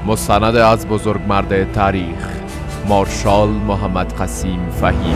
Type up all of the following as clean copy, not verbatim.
مستند از بزرگمرد تاریخ مارشال محمد قسیم فهیم.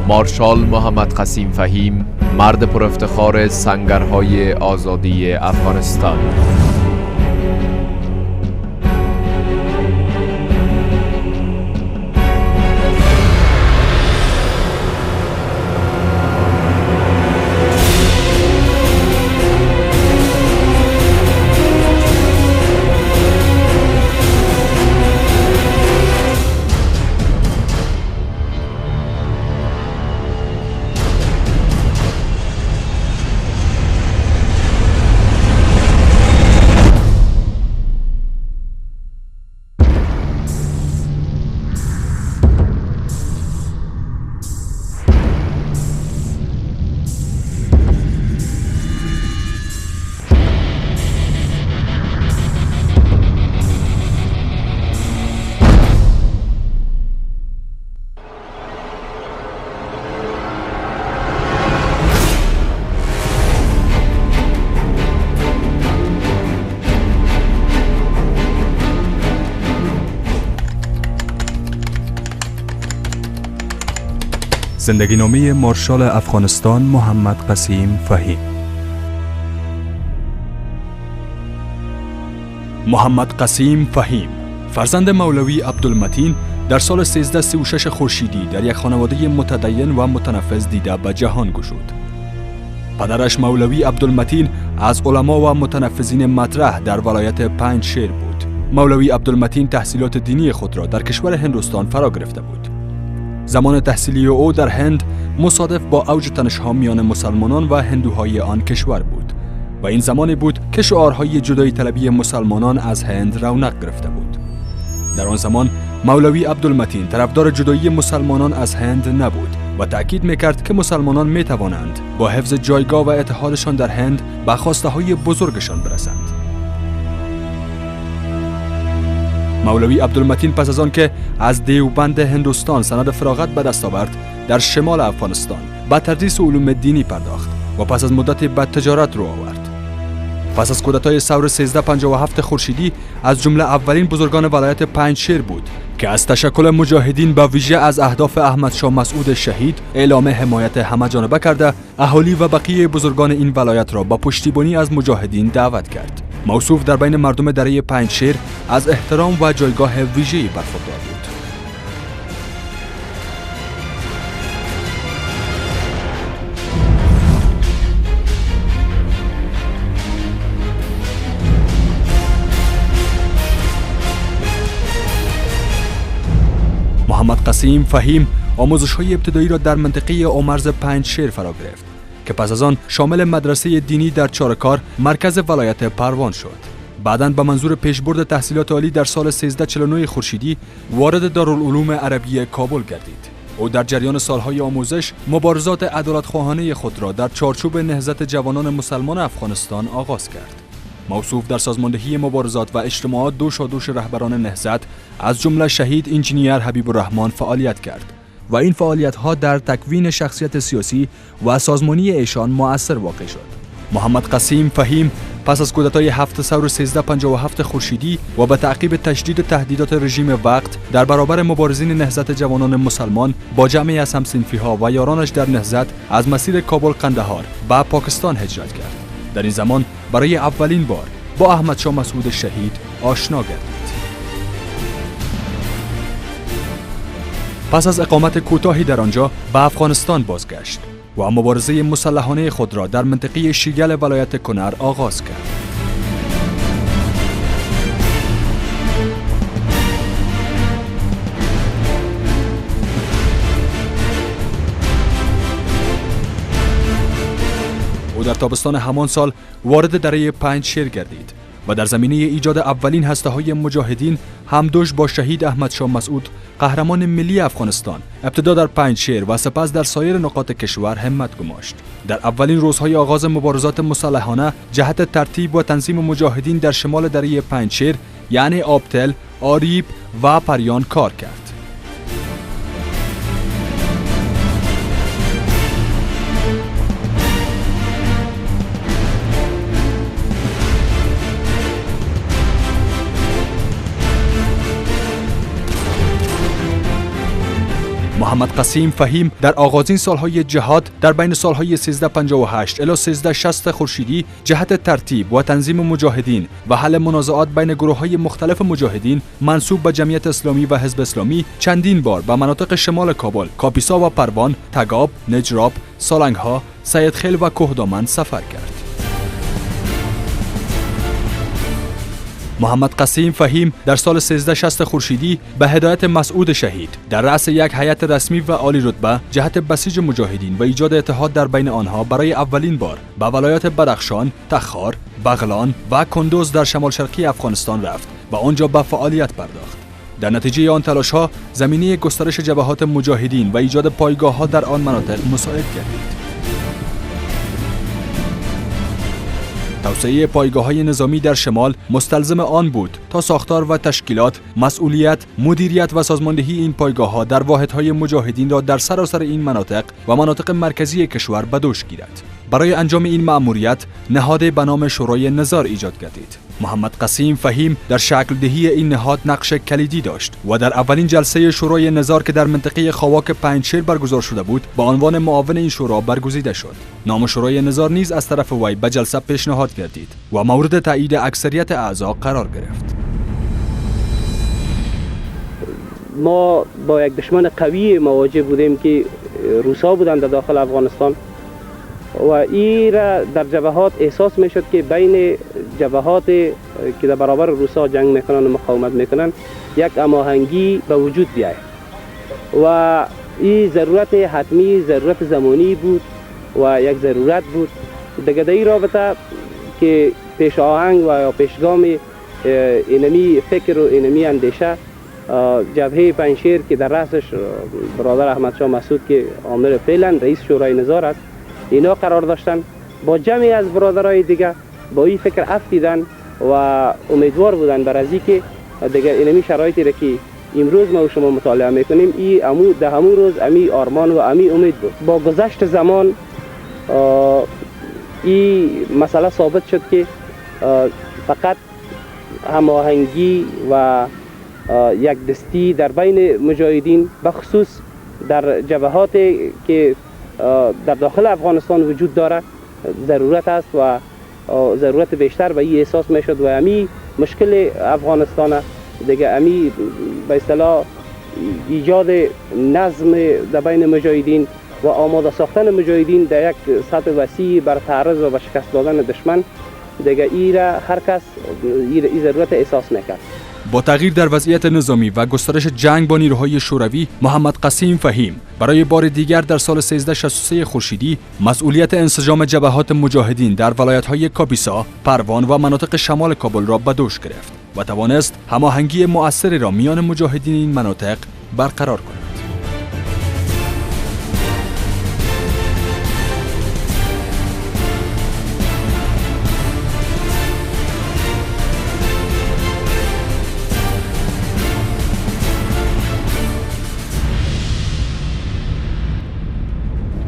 مارشال محمد قسیم فهیم، مرد پر افتخار سنگرهای آزادی افغانستان. زندگی نامه مارشال افغانستان محمد قسیم فهیم. محمد قسیم فهیم فرزند مولوی عبدالمتین در سال 1336 خورشیدی در یک خانواده متدین و متنفذ دیده به جهان گشود. پدرش مولوی عبدالمتین از علما و متنفذین مطرح در ولایت پنجشیر بود. مولوی عبدالمتین تحصیلات دینی خود را در کشور هندوستان فرا گرفته بود. زمان تحصیلی او در هند مصادف با اوج تنش‌ها میان مسلمانان و هندوهای آن کشور بود و این زمانی بود که شعارهای جدایی طلبی مسلمانان از هند رونق گرفته بود. در آن زمان مولوی عبدالمتین طرفدار جدایی مسلمانان از هند نبود و تأکید میکرد که مسلمانان میتوانند با حفظ جایگاه و اتحادشان در هند به خواسته‌های بزرگشان برسند. مولوی عبدالمتین پس از آن که از دیوبند هندوستان سند فراغت به دست آورد، در شمال افغانستان به تدریس علوم دینی پرداخت و پس از مدتی به تجارت رو آورد. پس از کودتای ثور 1357 خورشیدی از جمله اولین بزرگان ولایت پنجشیر بود که از تشکل مجاهدین به ویژه از اهداف احمد شاه مسعود شهید اعلام حمایت همه‌جانبه کرده، اهالی و بقیه بزرگان این ولایت را با پشتیبانی از مجاهدین دعوت کرد. موصوف در بین مردم دره پنجشیر از احترام و جایگاه ویژه‌ای برخوردار بود. محمد قسیم فهیم آموزش‌های ابتدایی را در منطقه آمرز پنجشیر فرا گرفت که پس از آن شامل مدرسه دینی در چارکار مرکز ولایت پروان شد. بعداً به منظور پیشبرد تحصیلات عالی در سال 1349 خورشیدی وارد دارالعلوم عربیه کابل گردید. او در جریان سالهای آموزش مبارزات عدالت‌خواهانه خود را در چارچوب نهضت جوانان مسلمان افغانستان آغاز کرد. موصوف در سازماندهی مبارزات و اجتماعات دوشادوش رهبران نهضت از جمله شهید انجینیر حبیب الرحمن فعالیت کرد و این فعالیت‌ها در تکوین شخصیت سیاسی و سازمانی ایشان مؤثر واقع شد. محمد قسیم فهیم پس از کودتای 7 ثور 1357 خورشیدی و به تعقیب تشدید تهدیدات رژیم وقت در برابر مبارزین نهضت جوانان مسلمان با جمعی از هم‌صنفی‌ها و یارانش در نهضت از مسیر کابل قندهار به پاکستان هجرت کرد. در این زمان برای اولین بار با احمد شاه مسعود شهید آشنا گردید. پس از اقامت کوتاهی در آنجا به افغانستان بازگشت و مبارزه مسلحانه خود را در منطقه شیگل ولایت کنر آغاز کرد. او در تابستان همان سال وارد دره پنجشیر گردید و در زمینه ایجاد اولین هسته‌های مجاهدین همدوش با شهید احمد شاه مسعود قهرمان ملی افغانستان ابتدا در پنجشیر و سپس در سایر نقاط کشور همت گماشت. در اولین روزهای آغاز مبارزات مسلحانه جهت ترتیب و تنظیم مجاهدین در شمال دره پنجشیر یعنی آبتل، آریب و پریان کار کرد. محمد قسیم فهیم در آغازین سالهای جهاد در بین سالهای 1358 الی 1360 خورشیدی جهت ترتیب و تنظیم مجاهدین و حل منازعات بین گروه‌های مختلف مجاهدین منسوب به جمعیت اسلامی و حزب اسلامی چندین بار به مناطق شمال کابل، کاپیسا و پروان، تگاب، نجراب، سالنگها، سیدخیل و کوهدامن سفر کرد. محمد قسیم فهیم در سال 1360 خورشیدی به هدایت مسعود شهید در رأس یک هیئت رسمی و عالی رتبه جهت بسیج مجاهدین و ایجاد اتحاد در بین آنها برای اولین بار به ولایات بدخشان، تخار، بغلان و کندوز در شمال شرقی افغانستان رفت و آنجا به فعالیت پرداخت. در نتیجه آن تلاش‌ها زمینه گسترش جبهات مجاهدین و ایجاد پایگاه‌ها در آن مناطق مساعد گردید. توسعه پایگاه‌های نظامی در شمال مستلزم آن بود تا ساختار و تشکیلات، مسئولیت، مدیریت و سازماندهی این پایگاه‌ها در واحدهای مجاهدین را در سراسر این مناطق و مناطق مرکزی کشور به دوش گیرد. برای انجام این مأموریت نهاد به نام شورای نظار ایجاد گردید. محمد قسیم فهیم در شکل دهی این نهاد نقش کلیدی داشت و در اولین جلسه شورای نظار که در منطقه خواک پنجشیر برگزار شده بود با عنوان معاون این شورا برگزیده شد. نام شورای نظار نیز از طرف وی به جلسه پیشنهاد گردید و مورد تایید اکثریت اعضا قرار گرفت. ما با یک دشمن قوی مواجه بودیم که روسا بودند در داخل افغانستان و این را در جبهات احساس می شد که بین جبهات که در برابر روسا جنگ میکنن و مقاومت میکنن یک هماهنگی به وجود بیاید و این ضرورت حتمی، ضرورت زمانی بود و یک ضرورت بود. دیگه در این رابطه که پیش آهنگ و یا پیشگام اینمی فکر و اینمی اندیشه جبهه پنجشیر که در رأسش برادر احمد شاه مسعود که آمر فعلا رئیس شورای نظار است اینا قرار داشتن با جمعی از برادرای دیگه با این فکر افتیدن و امیدوار بودن بر ازی که دیگه اینمی شرایطی را که امروز ما و شما مطالعه میکنیم این در همون روز امی آرمان و امی امید بود. با گذشت زمان این مسئله ثابت شد که فقط هماهنگی و یک دستی در بین مجاهدین بخصوص در جبهات که در داخل افغانستان وجود داره ضرورت است و ضرورت بیشتر به این احساس می شد و امی مشکل افغانستان دیگه امی به اصطلاح ایجاد نظم در بین مجاهدین و آماده ساختن مجاهدین در یک سطح وسیع بر تعرض و به شکست دادن دشمن دیگه ای را هر کس این ضرورت احساس میکرد. با تغییر در وضعیت نظامی و گسترش جنگ با نیروهای شوروی، محمد قسیم فهیم برای بار دیگر در سال 1363 خورشیدی مسئولیت انسجام جبهات مجاهدین در ولایت‌های کاپیسا، پروان و مناطق شمال کابل را به دوش گرفت و توانست هماهنگی مؤثری را میان مجاهدین این مناطق برقرار کند.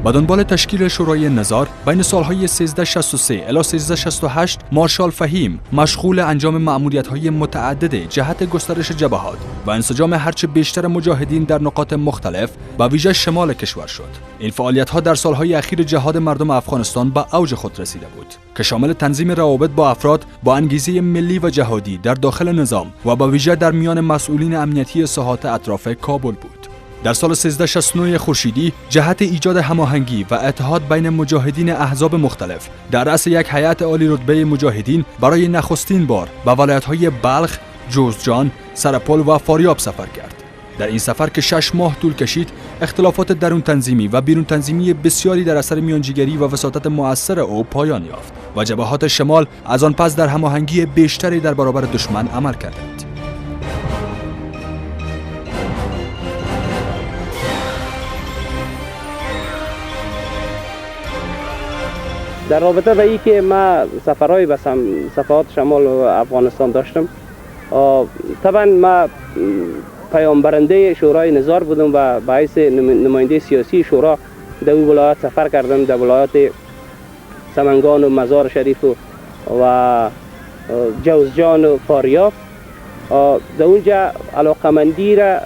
با دنبال تشکیل شورای نظار بین سالهای 1363 الی 1368 مارشال فهیم مشغول انجام مأموریت‌های متعدد جهت گسترش جبهات و انسجام هرچه بیشتر مجاهدین در نقاط مختلف و ویژه شمال کشور شد. این فعالیت‌ها در سالهای اخیر جهاد مردم افغانستان به اوج خود رسیده بود که شامل تنظیم روابط با افراد با انگیزه ملی و جهادی در داخل نظام و با ویژه در میان مسئولین امنیتی ساحات اطراف کابل بود. در سال 1369 خورشیدی جهت ایجاد هماهنگی و اتحاد بین مجاهدین احزاب مختلف در رأس یک هیئت عالی رتبه مجاهدین برای نخستین بار به ولایت‌های بلخ، جوزجان، سرپل و فاریاب سفر کرد. در این سفر که 6 ماه طول کشید، اختلافات درون تنظیمی و بیرون تنظیمی بسیاری در اثر میانجیگری و وساطت مؤثر او پایان یافت و جبهات شمال از آن پس در هماهنگی بیشتری در برابر دشمن عمل کردند. در رابطه به این که ما سفرهای به صفحات شمال و افغانستان داشتم، طبعا ما پیامبرنده شورای نظار بودم و به حیث نماینده سیاسی شورا در اون ولایات سفر کردم، در ولایات سمنگان و مزار شریف و جوزجان و فاریاب. در اونجا علاقمندی را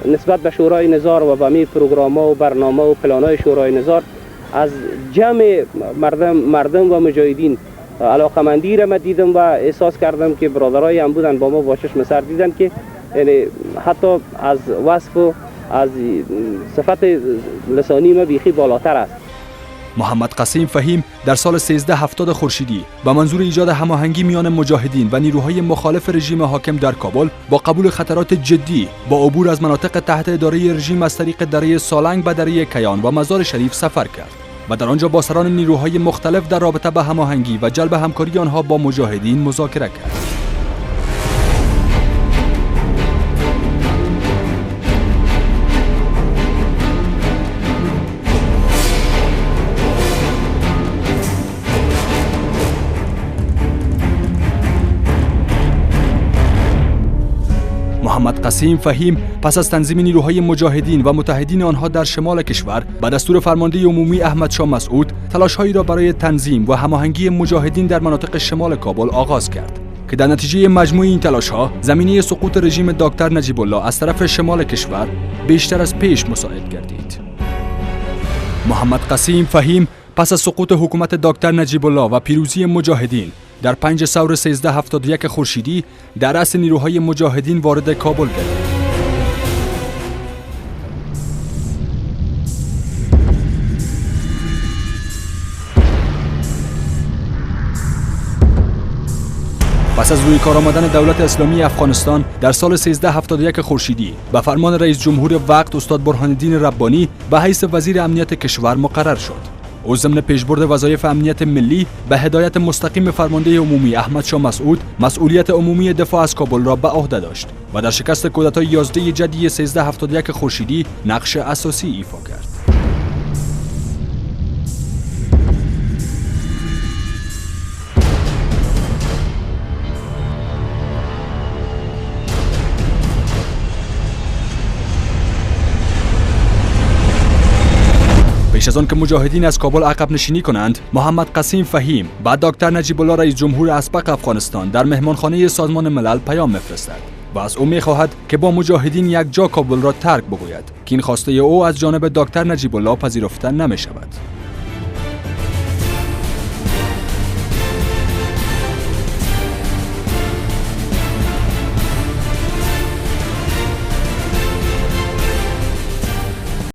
نسبت به شورای نظار و به می پروگرام‌ها و برنامه و پلان‌های شورای نظار از جمع مردم و مجاهدین علاقمندی را من دیدم و احساس کردم که برادرای هم بودن با ما با چشم سر دیدن که یعنی حتی از وصف و از صفت لسانی ما بیخی بالاتر است. محمد قسیم فهیم در سال 1370 خورشیدی به منظور ایجاد هماهنگی میان مجاهدین و نیروهای مخالف رژیم حاکم در کابل با قبول خطرات جدی با عبور از مناطق تحت اداره رژیم از طریق دره سالنگ به دره کیان و مزار شریف سفر کرد و در آنجا با سران نیروهای مختلف در رابطه به هماهنگی و جلب همکاری آنها با مجاهدین مذاکره کرد. محمد قسیم فهیم پس از تنظیم نیروهای مجاهدین و متحدین آنها در شمال کشور به دستور فرمانده عمومی احمد شاه مسعود تلاش‌هایی را برای تنظیم و هماهنگی مجاهدین در مناطق شمال کابل آغاز کرد که در نتیجه مجموع این تلاش‌ها زمینه سقوط رژیم دکتر نجیب الله از طرف شمال کشور بیشتر از پیش مساعد گردید. محمد قسیم فهیم پس از سقوط حکومت دکتر نجیب الله و پیروزی مجاهدین در 5 ثور 1371 خورشیدی در رأس نیروهای مجاهدین وارد کابل گردید. پس از روی کار آمدن دولت اسلامی افغانستان در سال 1371 خورشیدی به فرمان رئیس جمهور وقت استاد برهان الدین ربانی به حیث وزیر امنیت کشور مقرر شد. او ضمن پیشبرد وظایف امنیت ملی به هدایت مستقیم فرمانده عمومی احمد شاه مسعود مسئولیت عمومی دفاع از کابل را به عهده داشت و در شکست کودتای 11 جدی 1371 خورشیدی نقش اساسی ایفا کرد. پیش از آن که مجاهدین از کابل عقب نشینی کنند، محمد قسیم فهیم بعد دکتر نجیب الله رئیس جمهور اسبق افغانستان در مهمانخانه سازمان ملل پیام می‌فرستد و از او می‌خواهد که با مجاهدین یک جا کابل را ترک بگوید که این خواسته او از جانب دکتر نجیب الله پذیرفته نمی‌شود.